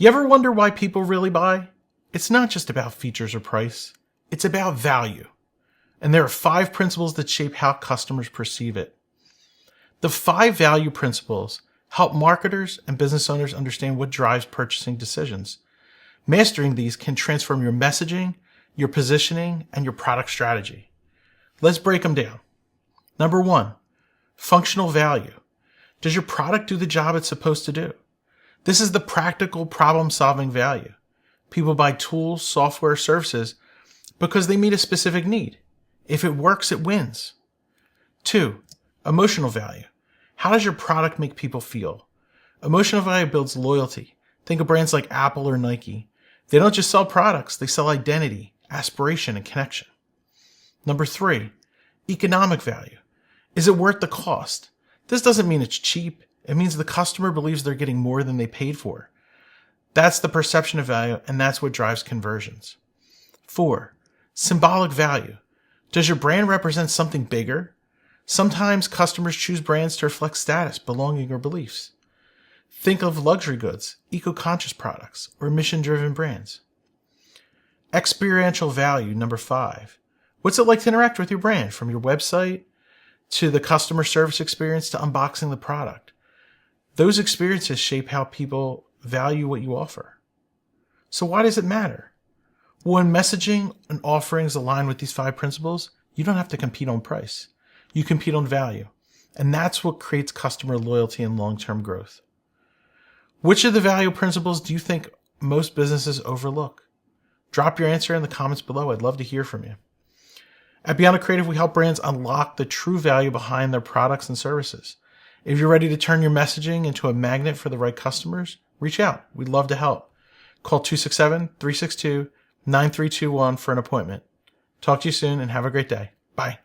You ever wonder why people really buy? It's not just about features or price. It's about value. And there are 5 principles that shape how customers perceive it. The 5 value principles help marketers and business owners understand what drives purchasing decisions. Mastering these can transform your messaging, your positioning, and your product strategy. Let's break them down. Number 1, functional value. Does your product do the job it's supposed to do? This is the practical problem-solving value. People buy tools, software, services because they meet a specific need. If it works, it wins. 2, emotional value. How does your product make people feel? Emotional value builds loyalty. Think of brands like Apple or Nike. They don't just sell products, they sell identity, aspiration, and connection. Number 3, economic value. Is it worth the cost? This doesn't mean it's cheap. It means the customer believes they're getting more than they paid for. That's the perception of value, and that's what drives conversions. 4, symbolic value. Does your brand represent something bigger? Sometimes customers choose brands to reflect status, belonging, or beliefs. Think of luxury goods, eco-conscious products, or mission-driven brands. Experiential value, number 5. What's it like to interact with your brand, from your website to the customer service experience to unboxing the product? Those experiences shape how people value what you offer. So why does it matter? When messaging and offerings align with these 5 principles, you don't have to compete on price. You compete on value. And that's what creates customer loyalty and long-term growth. Which of the value principles do you think most businesses overlook? Drop your answer in the comments below. I'd love to hear from you. At Biondo Creative, we help brands unlock the true value behind their products and services. If you're ready to turn your messaging into a magnet for the right customers, reach out. We'd love to help. Call 267-362-9321 for an appointment. Talk to you soon and have a great day. Bye.